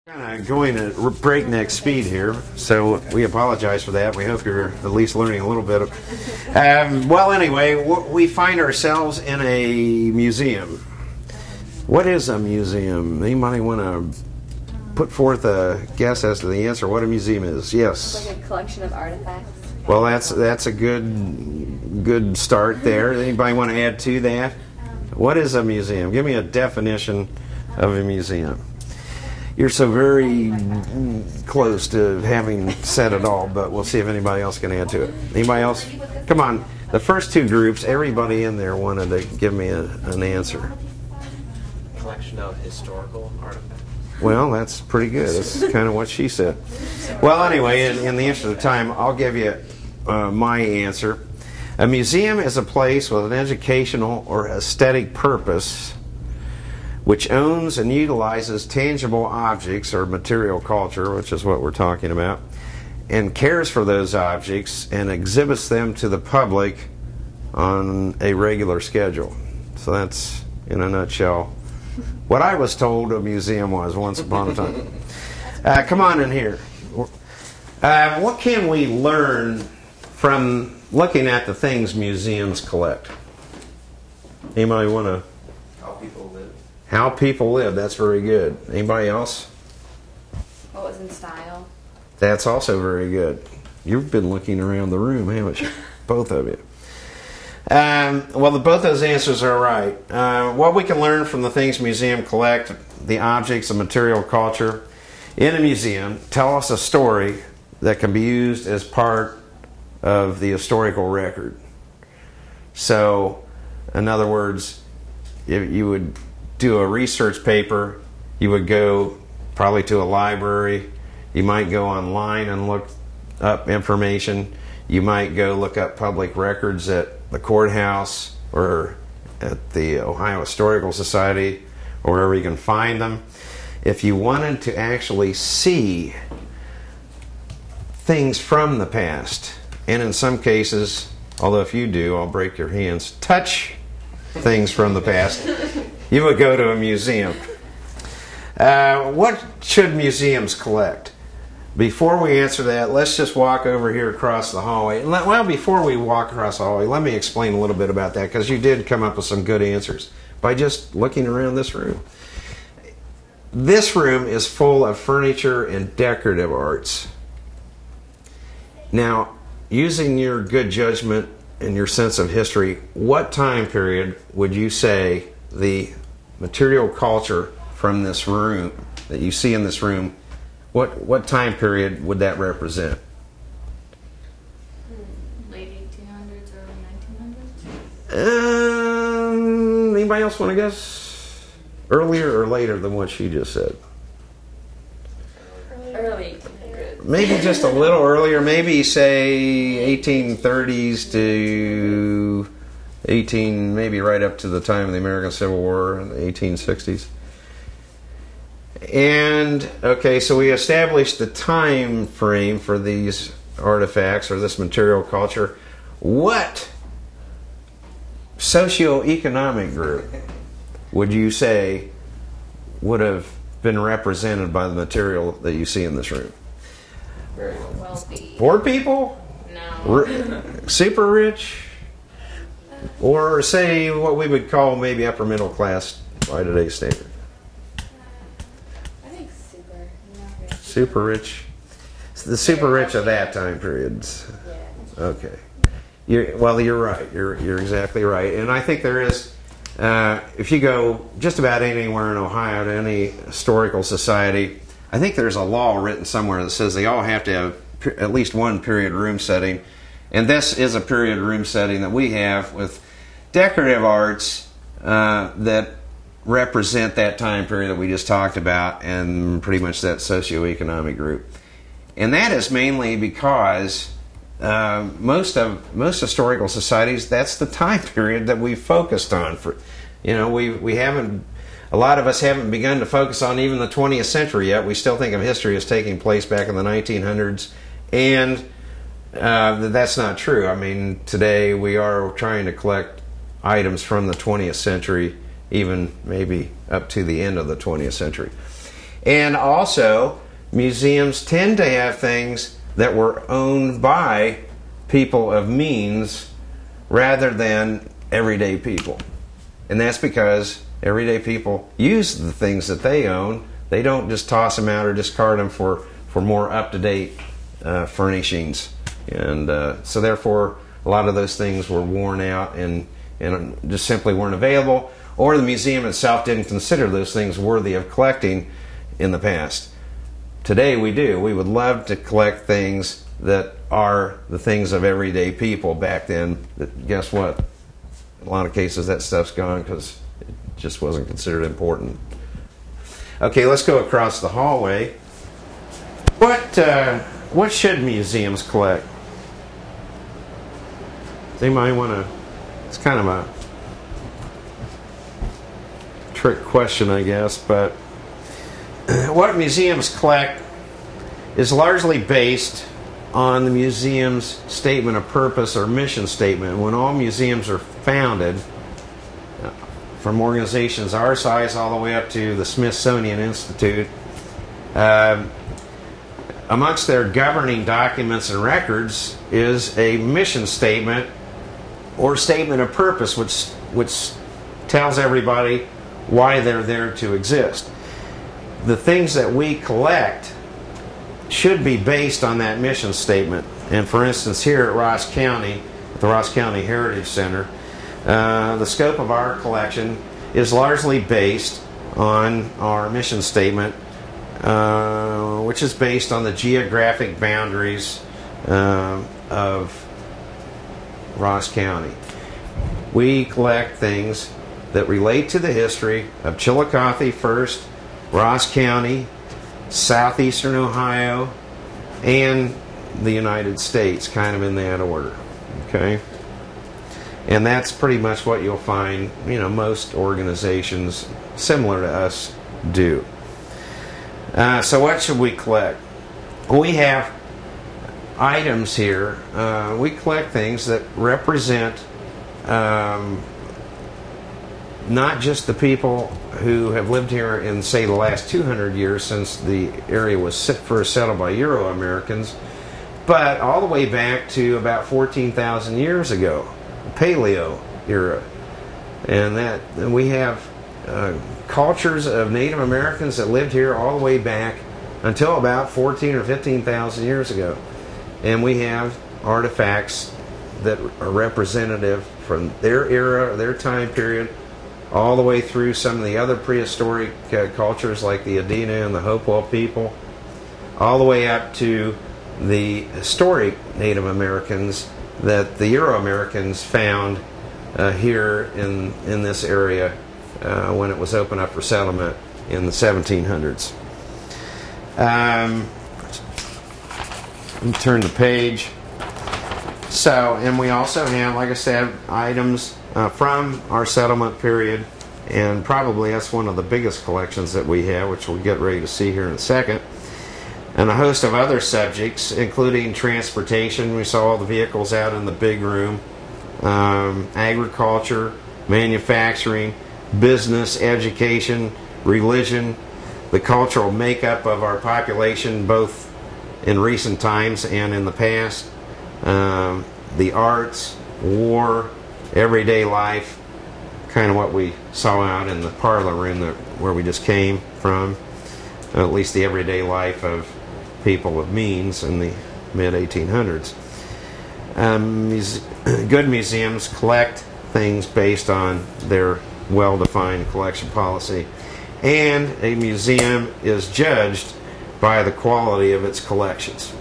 Kind of going at breakneck speed here, so we apologize for that. We hope you're at least learning a little bit. Well, anyway, we find ourselves in a museum. What is a museum? Anybody want to put forth a guess as to the answer? What a museum is? Yes. It's like a collection of artifacts. Well, that's a good start there. Anybody want to add to that? What is a museum? Give me a definition of a museum. You're so very close to having said it all, but we'll see if anybody else can add to it. Anybody else? Come on. The first two groups, everybody in there wanted to give me an answer. Collection of historical artifacts. Well, that's pretty good. That's kind of what she said. Well, anyway, in the interest of time, I'll give you my answer. A museum is a place with an educational or aesthetic purpose which owns and utilizes tangible objects or material culture, which is what we're talking about, and cares for those objects and exhibits them to the public on a regular schedule. So that's, in a nutshell, what I was told a museum was once upon a time. Come on in here. What can we learn from looking at the things museums collect? Anybody want to? How people live. How people live. That's very good. Anybody else? What was in style? That's also very good. You've been looking around the room, haven't you? Both of you. Well, both those answers are right. What we can learn from the things museums collect, the objects of material culture in a museum, tell us a story that can be used as part of the historical record. So, in other words, if you would do a research paper, you would go probably to a library, you might go online and look up information, you might go look up public records at the courthouse or at the Ohio Historical Society or wherever you can find them. If you wanted to actually see things from the past, and in some cases, although if you do, I'll break your hands, touch things from the past, you would go to a museum. What should museums collect? Before we answer that, let's just walk over here across the hallway. Well, before we walk across the hallway, let me explain a little bit about that, because you did come up with some good answers by just looking around this room. This room is full of furniture and decorative arts. Now, using your good judgment and your sense of history, what time period would you say the material culture from this room that you see in this room, what time period would that represent? Late 1800s, early 1900s? Anybody else want to guess? Earlier or later than what she just said? Early 1800s. Maybe just a little earlier, maybe say 1830s to maybe right up to the time of the American Civil War in the 1860s. And, okay, so we established the time frame for these artifacts or this material culture. What socioeconomic group would you say would have been represented by the material that you see in this room? Very Wealthy. Poor people? No. Super rich? Or say what we would call maybe upper middle class by today's standard? I think super. No. Super rich? The super rich of that time period. Yeah. Okay. You're right. You're exactly right. And I think there is, if you go just about anywhere in Ohio to any historical society, I think there's a law written somewhere that says they all have to have at least one period room setting. And this is a period room setting that we have with decorative arts that represent that time period that we just talked about and pretty much that socioeconomic group. And that is mainly because most historical societies, that's the time period that we've focused on. We haven't, a lot of us haven't begun to focus on even the 20th century yet. We still think of history as taking place back in the 1900s, and that's not true. I mean, today we are trying to collect items from the 20th century, even maybe up to the end of the 20th century. And also, museums tend to have things that were owned by people of means rather than everyday people. And that's because everyday people use the things that they own. They don't just toss them out or discard them for more up-to-date furnishings. And so therefore, a lot of those things were worn out and just simply weren't available, or the museum itself didn't consider those things worthy of collecting in the past. Today we do. We would love to collect things that are the things of everyday people. Back then, guess what? In a lot of cases that stuff's gone because it just wasn't considered important. Okay, let's go across the hallway. What should museums collect? Does anybody want to? It's kind of a trick question, I guess, but what museums collect is largely based on the museum's statement of purpose or mission statement. When all museums are founded, from organizations our size all the way up to the Smithsonian Institute, amongst their governing documents and records is a mission statement or statement of purpose, which tells everybody why they're there to exist. The things that we collect should be based on that mission statement. And for instance, here at Ross County, at the Ross County Heritage Center, the scope of our collection is largely based on our mission statement, which is based on the geographic boundaries of Ross County. We collect things that relate to the history of Chillicothe first, Ross County, southeastern Ohio, and the United States, kind of in that order. Okay? And that's pretty much what you'll find, most organizations similar to us do. So what should we collect? We have items here. We collect things that represent not just the people who have lived here in, say, the last 200 years since the area was first settled by Euro-Americans, but all the way back to about 14,000 years ago, the Paleo era. And we have cultures of Native Americans that lived here all the way back until about 14 or 15,000 years ago. And we have artifacts that are representative from their era, their time period, all the way through some of the other prehistoric cultures like the Adena and the Hopewell people, all the way up to the historic Native Americans that the Euro-Americans found here in this area when it was opened up for settlement in the 1700s. Let me turn the page. So, and we also have, like I said, items from our settlement period, and probably that's one of the biggest collections that we have, which we'll get ready to see here in a second. And a host of other subjects, including transportation. We saw all the vehicles out in the big room. Agriculture, manufacturing, business, education, religion, the cultural makeup of our population, both in recent times and in the past, the arts, war, everyday life, kind of what we saw out in the parlor room where we just came from, at least the everyday life of people of means in the mid-1800s. Good museums collect things based on their well-defined collection policy, and a museum is judged by the quality of its collections.